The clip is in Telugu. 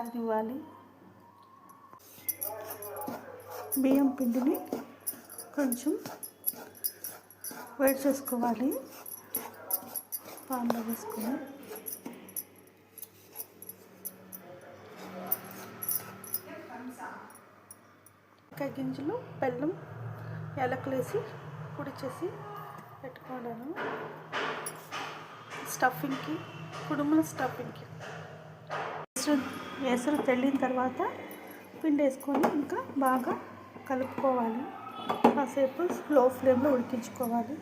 కాగనివ్వాలి. బియ్యం పిండిని కొంచెం వేడి చేసుకోవాలి. పాన్లో వేసుకొని వంకాయ గింజలు, బెల్లం, యాలకులు వేసి పొడి చేసి పెట్టుకోవడాను. స్టఫింగ్కి, కుడుముల స్టఫింగ్కి ఎసరు తెల్లిన తర్వాత పిండి వేసుకొని ఇంకా బాగా కలుపుకోవాలి. కాసేపు లో ఫ్లేమ్లో ఉడికించుకోవాలి.